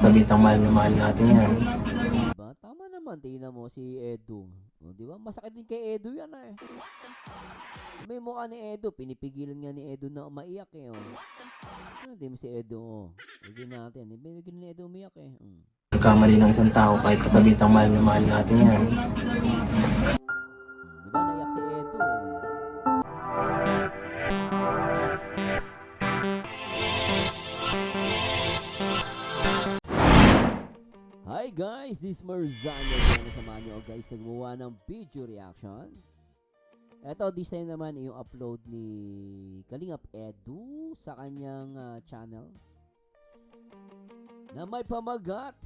sabitang mahal na mahal natin yan. Diba? Tama naman, tingnan mo si Edu. O, diba? Masakit din kay Edu yan eh. May mukha ni Edu, pinipigilan nga ni Edu na maiyak eh. Oh. Hindi mo si Edu, oh. Hindi natin, pinipigilan ni Edu umiyak eh. Pagkamali ng isang tao kahit pasabitang mahal na mahal natin yan. Diba? Naiyak si Edu. Hi guys, this is Marzano. Samahan nyo guys, nagmuwa ng video reaction. Eto, this time naman yung upload ni Kalingap Edu sa kanyang channel na may pamagat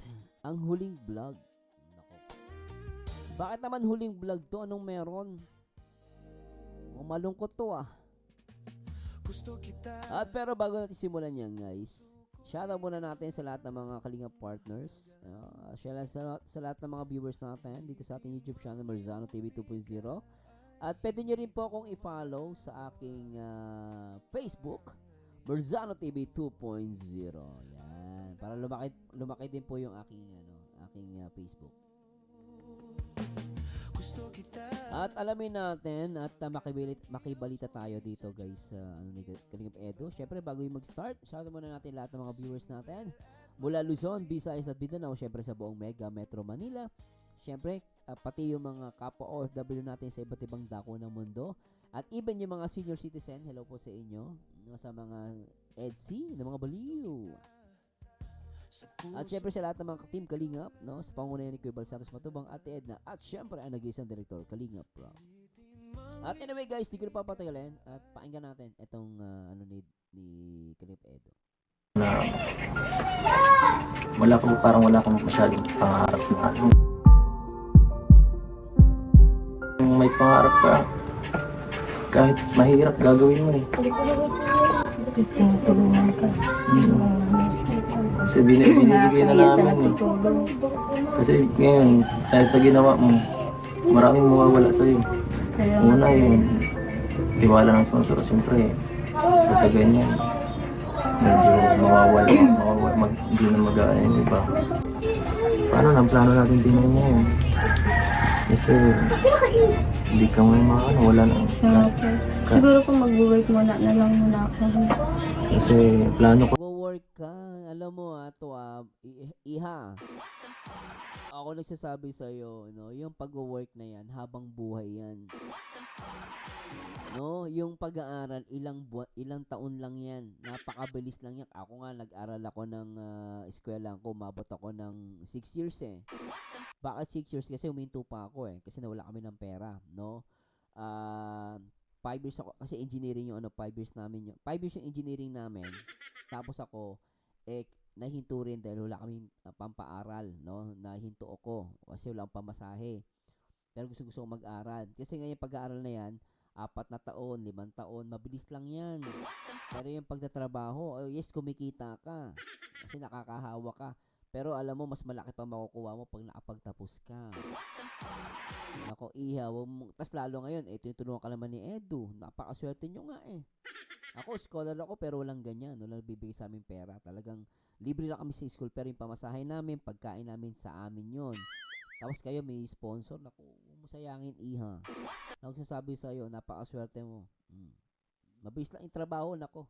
ang huling vlog. Nako. Bakit naman huling vlog to? Anong meron? Malungkot to ah. At pero bago natin simulan yan guys, shoutout muna natin sa lahat ng mga Kalingap partners. Shoutout sa lahat ng mga viewers natin dito sa ating YouTube channel Marzano TV 2.0. At pwede nyo rin po akong i-follow sa aking Facebook Marzano TV 2.0. Yan. Para lumaki din po yung aking Facebook. At alamin natin at makibalita tayo dito guys sa ni Kalingap Edu. Syempre bago yung mag-start, shoutout muna natin lahat ng mga viewers natin mula Luzon, Visayas at Mindanao, syempre sa buong Mega Metro Manila. Syempre pati yung mga kapwa OFW natin sa iba't ibang dako ng mundo at even yung mga senior citizen, hello po sa inyo, sa mga EDC, ng mga baliw. At syempre sa lahat ng mga team Kalingap, no, sa pangunayan ni Kuya Bal Santos Matubang, Ate Edna, at syempre ang nag-iisang director Kalingap Rob. At anyway guys, di ko na papatagalin at pakinggan natin itong ni Kalingap Edu. Parang wala kang masyadong pangarap na may pangarap ka, kahit mahirap gagawin mo eh. Tinutulungan ka. Kasi binibigay na namin eh. Kasi ngayon, dahil sa ginawa mo, maraming mawawala sa'yo. Una yung tiwala ng sponsor, siyempre pagka ganyan, medyo mawawala, hindi na mag-aano yung iba. Paano na, plano natin tinayin ngayon? Kasi hindi ka may wala na. Siguro kung mag-work muna na lang muna ako. Kasi plano ko. Mag-work ka, alam mo iha. Ako nagsasabi sa'yo, no, yung pag-work na yan, habang buhay yan. No, yung pag-aaral, ilang taon lang yan. Napakabilis lang yan. Ako nga, nag-aral ako ng eskwela ko, mabot ako ng 6 years eh. Bakit 6 years? Kasi huminto pa ako eh. Kasi nawala kami ng pera, no? 5 years ako, kasi engineering yung 5 years namin yun. 5 years yung engineering namin. Tapos ako, nahinto rin dahil wala kaming pampaaral, no? Nahinto ako kasi wala akong pamasahe. Pero gusto ko mag-aral. Kasi ngayon pag-aaral na yan, 4 na taon, 5 taon, mabilis lang yan. Pero yung pagtatrabaho, yes, kumikita ka. Kasi nakakahawa ka. Pero alam mo, mas malaki pa makukuha mo pag nakapagtapos ka. Ako, iha. Tapos lalo ngayon, ito yung tulungan ka naman ni Edu. Napakaswerte nyo nga eh. Ako, scholar ako pero walang ganyan. Walang bibigay sa amin pera. Talagang libre lang kami sa school pero yung pamasahe namin, pagkain namin sa amin yon. Tapos kayo may sponsor. Naku, musayangin iha. Nagsasabi sa'yo, napakaswerte mo. Mabilis lang yung trabaho. Naku,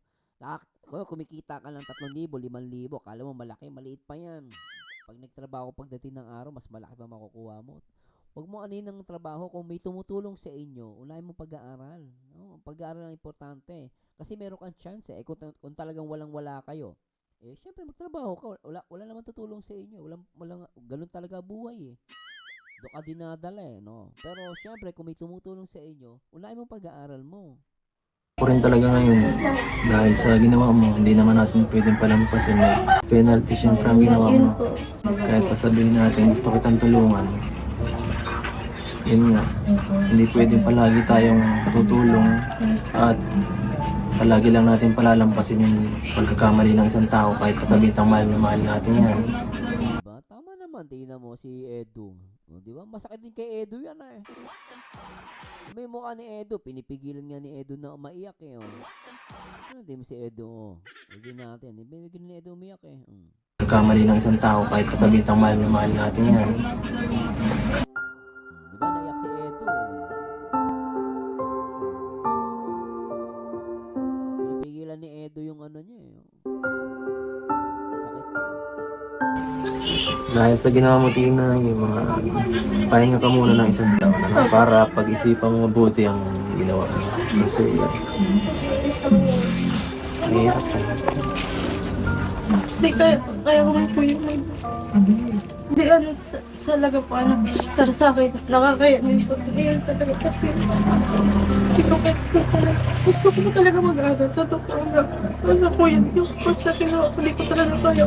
kumikita ka ng 3,000, 5,000. Kala mo malaki, maliit pa yan. Pag nagtrabaho pagdating ng araw, mas malaki pa makukuha mo. Huwag mo anin ng trabaho kung may tumutulong sa inyo. Unahin mo pag-aaral. No? Pag-aaral ang importante. Kasi meron kang chance eh. Kung talagang walang-wala kayo, syempre magtrabaho ka. Wala naman tutulong sa inyo. Ganun talaga buhay eh. Doon ka dinadala eh. No? Pero syempre, kung may tumutulong sa inyo, unahin mo pag-aaral mo. Ako rin talaga ngayon, dahil sa ginawa mo, hindi naman natin pwedeng palampasin. May penalty siyempre ang ginawa mo. Kahit pasabihin natin, gusto kitang tulungan. Yun nga, hindi pwedeng palagi tayong tutulong at palagi lang natin palalampasin yung pagkakamali ng isang tao kahit pasabitang mahal na mahal natin yan. Diba? Tama naman, tingnan mo si Edu. Diba? Masakit din kay Edu yan eh. May mukha ni Edu, pinipigilan nga ni Edu na maiyak eh. Hindi mo si Edu, hindi natin, pinipigilan ni Edu umiyak eh. Nagkamali ng isang tao kahit kasabihin ng mahal na mahal natin yan. Di ba naiyak si Edo? Pinipigilan ni Edo yung ano niya eh. Sakit niya. Dahil sa ginawa mo, Tina, yung mga pahinga ka muna ng isang taon para pag-isipan mo mabuti ang ginawa mo. Kasi mahirap ka. Hindi, kaya ko man po yung hindi, ano, talaga po, ano, para sa akin, nakakayanin po. Ngayon talaga kasi, hindi ko talaga. Gusto ko talaga mag-aral sa totoo lang. Kasi po yun, yung course na kinuha ko, hindi ko talaga kaya.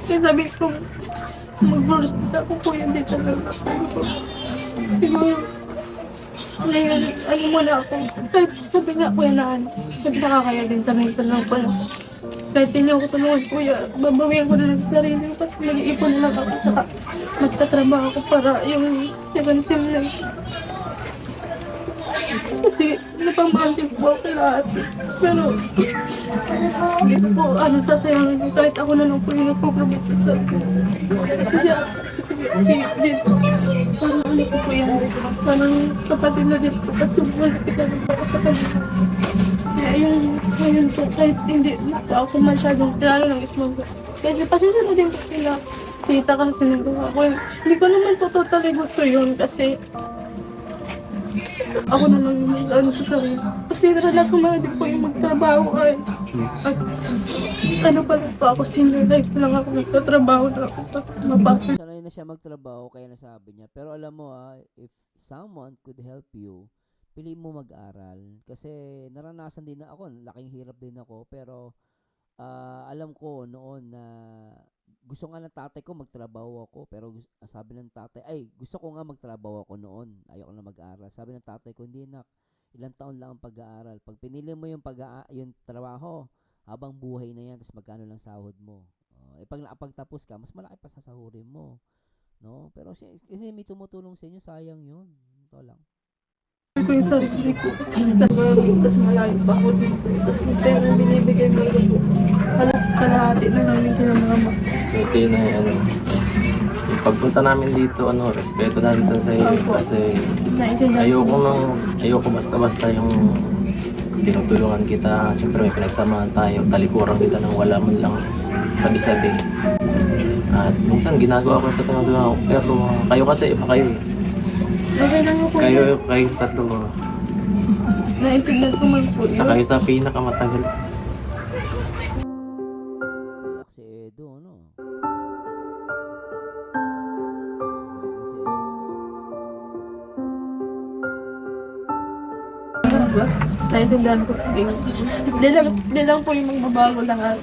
Kaya sabi ko, mag-burst ako po yun, hindi talaga. Siguro, ngayon, ano muna ako. Kahit sabi nga kuya na ano, sabi nakakaya din sa mental lang po. Kahit hindi ako tulungan kuya, babawian ko na lang sa sarili ko kasi mag-iipon na lang ako. Saka magtatrabaho ako para yung 7 sim na. Kasi napamahal po ako lahat. Pero hindi ko po ano sasayangin ko kahit ako na lang po yung nagpo-provide sa sarili ko. Kasi si Jen, parang ano po yan, parang kapatid na din po kasi malapit na din po ako sa kanya. Kaya yung ngayon po, kahit hindi po ako masyadong lalo ng ismang ko. Kasi pasensya na din po sila. Kita kasi nagawa ko. Hindi ko naman po totally gusto yun kasi ako na lang yung ano sa sarili. Kasi naranasan ko na din po yung magtrabaho ay at ano pa lang po ako, senior life lang ako nagtatrabaho na ako mapapit. Sanay na siya magtrabaho kaya nasabi niya. Pero alam mo if someone could help you, pili mo mag-aral. Kasi naranasan din na ako, laking hirap din ako. Pero alam ko noon na gusto nga ng tatay ko magtrabaho ako. Pero sabi ng tatay, gusto ko nga magtrabaho ako noon. Ayoko na mag-aral. Sabi ng tatay ko, hindi na, ilang taon lang ang pag-aaral. Pag pinili mo yung yung trabaho, habang buhay na yan, tapos magkano lang sahod mo. Pag nakapagtapos ka, mas malaki pa sasahurin mo. No? Pero kasi may tumutulong sa inyo, sayang yun. Ito lang. Ko yung sarili ko. Tapos malayo pa ako dito. Tapos yung pera binibigay mo ko. Halos kalahati na namin kinamama. So, Tina, ano, yung pagpunta namin dito, ano, respeto namin to sa iyo. Kasi ayoko basta-basta yung tinutulungan kita. Siyempre may pinagsamahan tayo. Talikuran kita nang wala man lang sabi-sabi. At minsan ginagawa ko sa tinutulungan ko. Pero kayo kasi, iba kayo eh. Okay lang yung Kayo tatlo. naintindihan ko man po Isa kayo sa pinakamatagal. Iyak si Edo, no? naintindihan ko po yun. Di lang po yung magbabago lahat.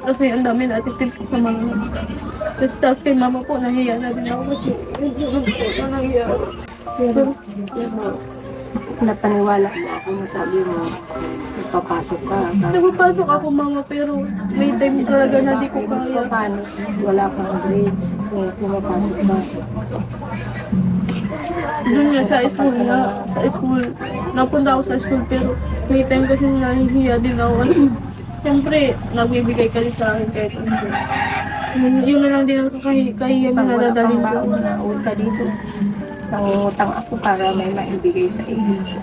Kasi ang dami natin tipo sa mga tapos kay mama po, nahiya na din ako kasi yung po na nangyari. Pero napaniwala mo ako na sabi mo, magpapasok ka. Nagpapasok ako mga pero may time talaga na di ko kaya. Paano? Wala kang grades. Kung pumapasok ka. Doon nga sa school nga, sa school. Napunta ako sa school pero may time kasi nahihiya din ako. Siyempre, nagbibigay ka rin sa akin kahit ano. Yun na lang din ang kahihiyan na nadadalhin ko. Naun ka dito. Nangungutang ako para may maibigay sa iyo.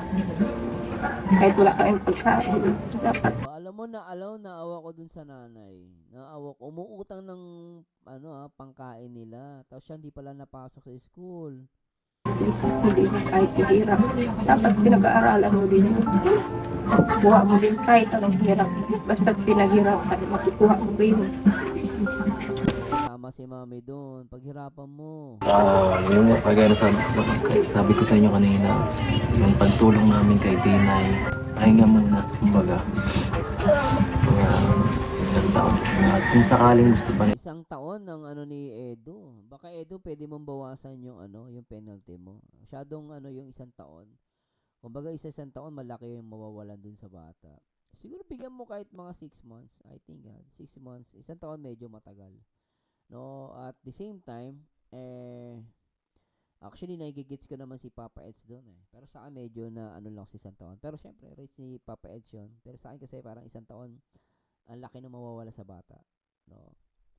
Kahit wala kang pagkain. Dapat Alam mo na, naawa ko dun sa nanay. Naawa ko. Umuutang ng pangkain nila. Tapos siya hindi pala napasok sa school. hindi mo kahit hirap. Dapat pinag-aaralan mo din yun. Kuha mo din kahit anong hirap. Basta pinaghirapan, makukuha mo din. Tama si mami doon. Paghirapan mo. Yun nga, kagaya sabi ko sa inyo kanina, yung pagtulong namin kay Tinay, pahinga muna, kumbaga. Kaya, isang taon. At kung sakaling gusto pa niya, Isang taon ng ni Edo. Baka Edo pwede mong bawasan yung yung penalty mo. Masyadong yung isang taon. Kumbaga isang taon malaki yung mawawalan dun sa bata. Siguro bigyan mo kahit mga 6 months. I think 6 months. Isang taon medyo matagal. No, at the same time, actually nagigits ko naman si Papa Eds doon eh. Pero sa akin medyo na lang sa isang taon. Pero syempre, rates ni Papa Eds yun. Pero sa akin kasi parang isang taon, ang laki na mawawala sa bata. No.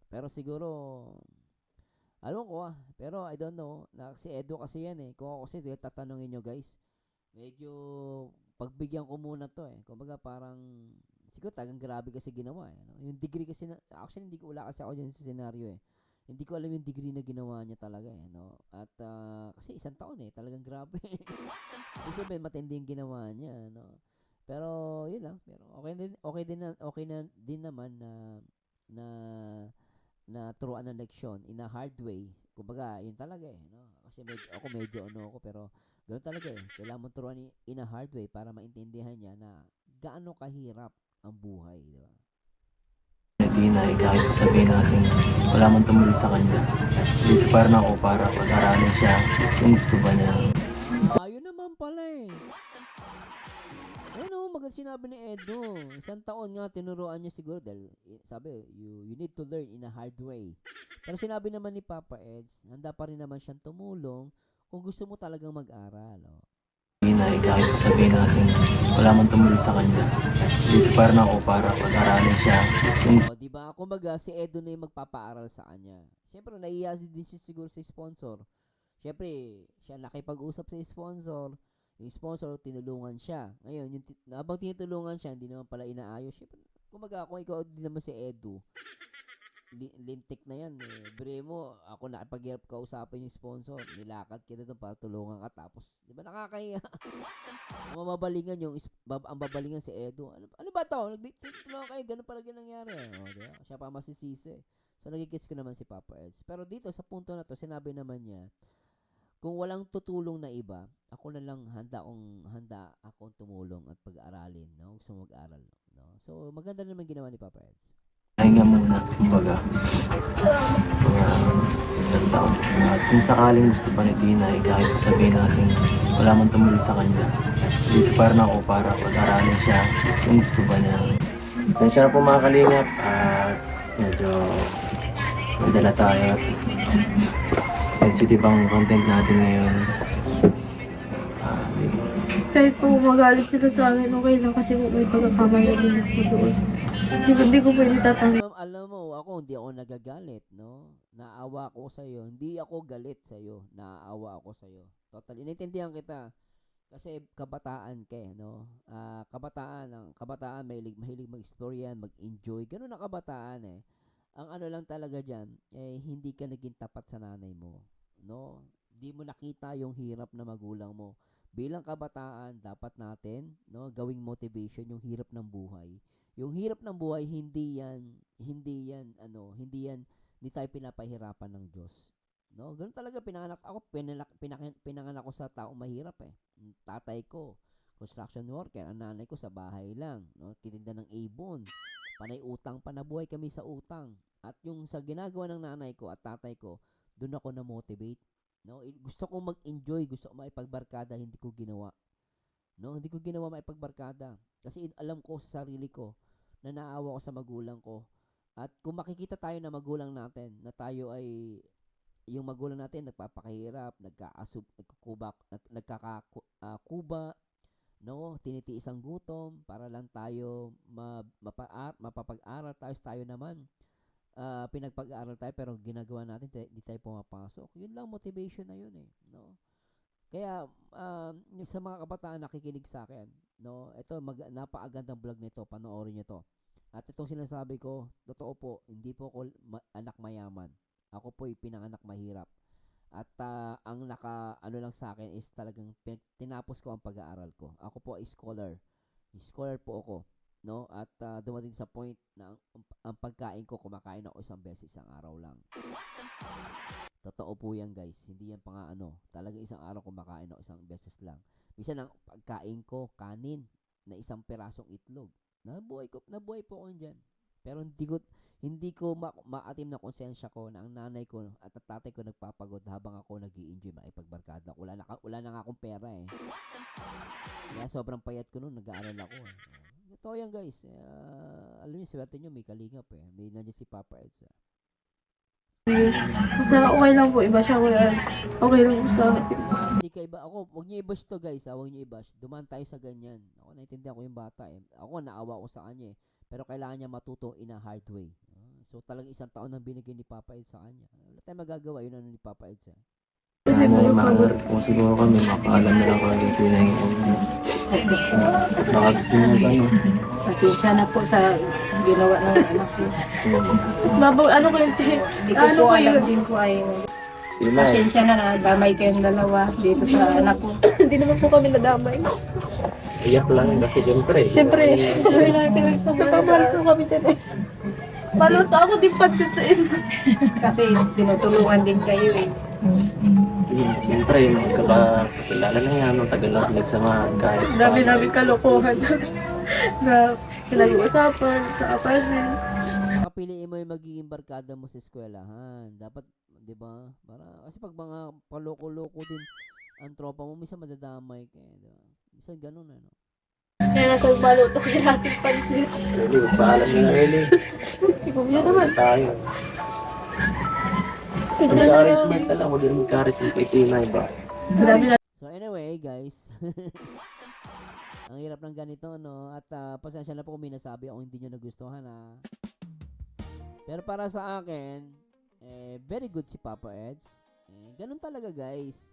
Pero siguro, alam ko pero I don't know, si Edo kasi yan kung ako kasi tatanungin nyo guys, medyo pagbigyan ko muna to kumbaga parang siguro talagang grabe kasi ginawa no? Yung degree kasi actually hindi ko wala kasi ako dyan sa senaryo hindi ko alam yung degree na ginawa niya talaga no? At kasi 1 taon talagang grabe. Kasi matindi yung ginawa niya no? Pero yun lang, pero okay na din naman na na turuan ng leksyon in a hard way. Kumbaga, yun talaga no? Kasi medyo ano ako, pero ganoon talaga kailangan mo turuan in a hard way para maintindihan niya na gaano kahirap ang buhay, di ba? Tina, kahit sabihin natin wala man tumulong sa kanya. Dito parang ako para pag-aralin siya kung gusto ba niya. Ayun naman pala maganda sinabi ni Edo. 1 taon nga tinuruan niya siguro dahil sabi, you need to learn in a hard way. Pero sinabi naman ni Papa Eds, handa pa rin naman siyang tumulong kung gusto mo talagang mag-aral. Tina, kahit sabihin natin wala man tumulong sa kanya. Dito parang ako para pag-aralin siya kung Di ba? Kumbaga, si Edo na yung magpapaaral sa kanya. Siyempre, naiiya din siya siguro sa sponsor. Siyempre, siya nakipag-usap sa sponsor. Yung sponsor, tinulungan siya. Ngayon, habang tinutulungan siya, hindi naman pala inaayos. Siyempre, kumbaga, kung ikaw din naman si Edu, lintik na yan Bre mo, ako nakipag-hirap kausapin yung sponsor. Nilakad kita doon para tulungan ka. Tapos, di ba nakakahiya? Ang mababalingan ang babalingan si Edu. Ano ba to? Tulungan kayo, ganun pala nangyari. Diba? Siya pa masisisi. So, nagigits ko naman si Papa Eds. Pero dito, sa punto na to, sinabi naman niya, kung walang tutulong na iba, ako na lang handa akong tumulong at pag-aralin, no? Gusto mag-aral, no? So, maganda naman ginawa ni Papa Eds. pahinga muna, kumbaga. Mga 1 taon. At kung sakaling gusto pa ni Tina, kahit sabihin natin wala man tumulong sa kanya. Dito parang ako para pag-aralin siya kung gusto ba niya. Pasensya na po mga kalingap at medyo madala tayo at sensitive ang content natin ngayon. Kahit po magalit sila sa akin, okay lang kasi may pagkakamali din ako doon. Hindi ko pwede tatanggap. Alam mo, hindi ako nagagalit, no? Naawa ako sa iyo. Hindi ako galit sa iyo. Naawa ako sa iyo. Totally, inintindihan kita. Kasi kabataan no? Kabataan mahilig mag-explore yan, mag-enjoy. Ganun ang kabataan Ang ano lang talaga diyan, hindi ka naging tapat sa nanay mo, no? Hindi mo nakita yung hirap na magulang mo. Bilang kabataan, dapat natin, no, gawing motivation yung hirap ng buhay. Yung hirap ng buhay, hindi tayo pinapahirapan ng Diyos. No, ganun talaga pinanganak ako, pinanganak ako sa taong mahirap Tatay ko, construction worker, ang nanay ko sa bahay lang, no, titinda ng ibon. Panay utang pa, nabuhay kami sa utang. At yung sa ginagawa ng nanay ko at tatay ko, doon ako na-motivate. No, gusto ko mag-enjoy, gusto ko maipagbarkada, hindi ko ginawa. No, hindi ko ginawa maipagbarkada kasi alam ko sa sarili ko na naawa ko sa magulang ko. At kung makikita tayo na magulang natin, na tayo ay yung magulang natin nagpapakahirap, nagkakakuba, no, tinitiis ang gutom para lang tayo mapapag-aral tayo naman. Pinagpag-aaral tayo pero ginagawa natin hindi tayo pumapasok. Yun lang motivation na yun no. Kaya sa mga kabataan nakikinig sa akin, no, ito napakagandang vlog nito, panoorin niyo to. At itong sinasabi ko, totoo po, hindi po ako anak mayaman. Ako po ay pinanganak mahirap. At ang ano lang sa akin is talagang tinapos ko ang pag-aaral ko. Ako po ay scholar. Scholar po ako, no? At dumating sa point na ang pagkain ko, kumakain ako 1 beses isang araw lang. Totoo po yan guys, hindi yan talagang isang araw kumakain ako 1 beses lang. Minsan ang pagkain ko, kanin na 1 pirasong itlog. Nabuhay po ako dyan. Pero hindi ko maatim na konsensya ko na ang nanay ko at ang tatay ko nagpapagod habang ako nag-i-enjoy makipagbarkada. Wala na nga akong pera Kaya sobrang payat ko noon, nag-aaral ako Ito yan guys. Alam niyo, swerte nyo, may kalingap May nandiyan si Papa Eds Basta okay lang po, iba siya, okay lang po sa akin. Hindi ka iba. Huwag niyo i-bash to guys huwag niyo i-bash. Dumaan tayo sa ganyan. Ako, naintindihan ko yung bata Ako, naawa ko sa kanya Pero kailangan niya matuto in a hard way. So talagang 1 taon ang binigay ni Papa Ed sa kanya. Wala tayong magagawa, yun ano ni Papa Ed siya. Sana makagarap po siguro kami, makaalam na lang kami yung pinahingi ko. Baka gusto niya ba no? Pasensya na po sa ginawa ng anak ko. Babaw, ano ko yung Hindi ko po alam din po ay Yun na eh. pasensya na damay kayong dalawa dito sa anak ko. Hindi naman po kami nadamay. Iyak lang kasi siyempre. Siyempre, sabi namin pinagsamahan. Napamahal po kami dyan eh. Maluto ako din pansin sa inyo. Kasi tinutulungan din kayo eh. Siyempre, magkakakilala na yan, ang tagal lang nagsamahan kahit Dami namin kalokohan na pinag-uusapan sa apartment. Kapiliin mo yung magiging barkada mo sa eskwelahan. Dapat, di ba? Kasi pag mga paloko-loko din ang tropa mo, minsan madadamay ka. Di ba? Minsan ganun ano. Kaya nagmaluto ko yung ating pansin. Really, paalam na really. Ikaw naman. Tayo. Mag-encouragement na lang, mag-encouragement kay Tinay ba? Dami na. So anyway, guys. Ang hirap ng ganito, no? At pasensya na po kung may nasabi ako hindi nyo nagustuhan, ha? Pero para sa akin, very good si Papa Eds. Ganun talaga, guys.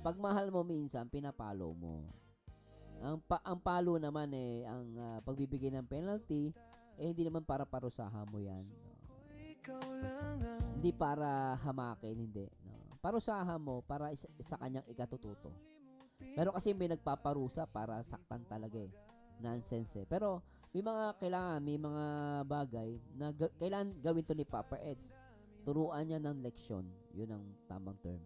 Pag mahal mo minsan, pinapalo mo. Ang palo naman ang pagbibigay ng penalty, hindi naman para parusahan mo yan. No? Hindi para hamakin, hindi. No? Parusahan mo para sa kanyang ikatututo. Pero kasi may nagpaparusa para saktan talaga eh. Nonsense eh. Pero may mga bagay na kailangan gawin to ni Papa Eds. Turuan niya ng leksyon. Yun ang tamang term.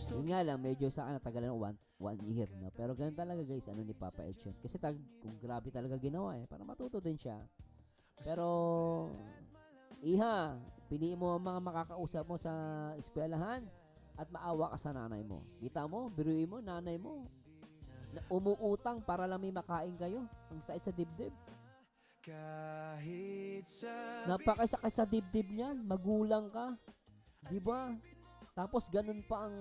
Yun nga lang, medyo sa akin natagalan 1 year na. Pero ganun talaga guys, ano ni Papa Eds yun. Kasi kung grabe talaga ginawa para matuto din siya. Pero, iha, piliin mo ang mga makakausap mo sa eskwelahan at maawa ka sa nanay mo. Kita mo, biruin mo, nanay mo, umuutang para lang may makain kayo. Ang sakit sa dibdib. Napakasakit sa dibdib niyan. Magulang ka. Diba? Tapos ganun pa ang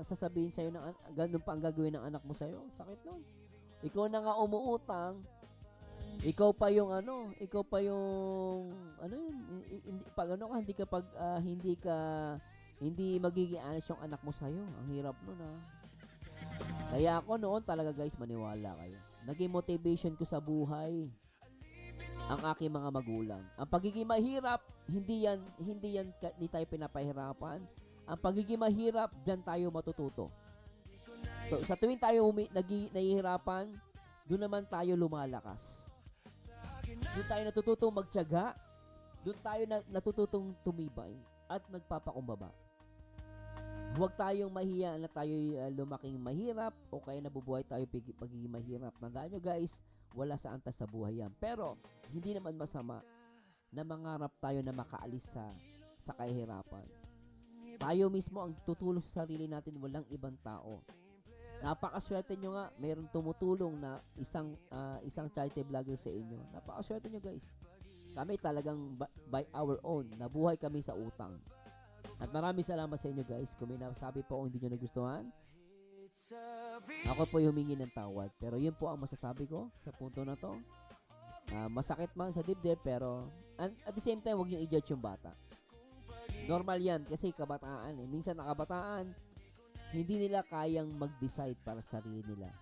sasabihin sa'yo, ganun pa ang gagawin ng anak mo sa'yo. Sakit nun. Ikaw na nga umuutang. Ikaw pa yung hindi magiging honest yung anak mo sa'yo. Ang hirap nun Kaya ako noon talaga guys, maniwala kayo. Naging motivation ko sa buhay ang aking mga magulang. Ang pagiging mahirap, hindi tayo pinapahirapan. Ang pagiging mahirap, diyan tayo matututo. So, sa tuwing tayo nahihirapan, doon naman tayo lumalakas. Doon tayo natututong magtiyaga. Doon tayo natututong tumibay at nagpapakumbaba. Huwag tayong mahiya na tayo lumaking mahirap o kaya nabubuhay tayo pagiging mahirap. Tandaan nyo guys, wala sa antas sa buhay yan. Pero, hindi naman masama na mangarap tayo na makaalis sa kahirapan. Tayo mismo ang tutulong sa sarili natin, walang ibang tao. Napakaswerte nyo nga, mayroong tumutulong na isang charity vlogger sa inyo. Napakaswerte nyo guys. Kami talagang by our own, nabuhay kami sa utang. At maraming salamat sa inyo guys. Kung may nasabi po kung hindi nyo nagustuhan, ako po humingi ng tawad. Pero yun po ang masasabi ko sa punto na to. Masakit man sa dibdib, pero at the same time, huwag nyo i-judge yung bata. Normal yan kasi kabataan Minsan na kabataan, hindi nila kayang mag-decide para sa sarili nila.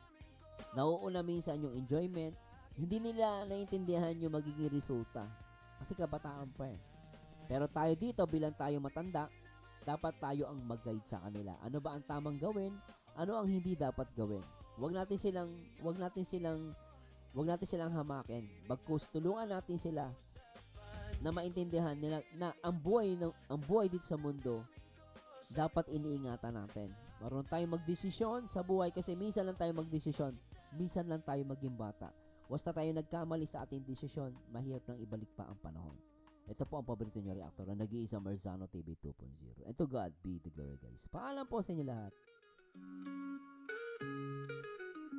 Nauuna minsan yung enjoyment, hindi nila naiintindihan yung magiging resulta. Kasi kabataan pa Pero tayo dito, bilang tayo matanda, dapat tayo ang mag-guide sa kanila. Ano ba ang tamang gawin? Ano ang hindi dapat gawin? Huwag natin silang hamakin. Bagkus tulungan natin sila na maintindihan nila na ang buhay dito sa mundo dapat iniingatan natin. Marunong tayong magdesisyon sa buhay kasi minsan lang tayo magdesisyon. Minsan lang tayo maging bata. Basta tayo nagkamali sa ating desisyon, mahirap nang ibalik pa ang panahon. Ito po ang paborito nyo reactor na nag-iisang Marzano TV 2.0. And to God be the glory guys. Paalam po sa inyo lahat.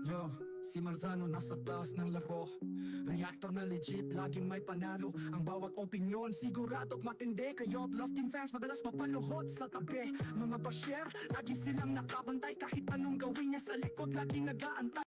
Yo, si Marzano nasa taas ng laro. Reactor na legit, laging may panalo. Ang bawat opinyon, siguradong matindi. Kayo't love team fans, madalas mapaluhod sa tabi. Mga basher, lagi silang nakabantay. Kahit anong gawin niya sa likod, laging nag-aantay.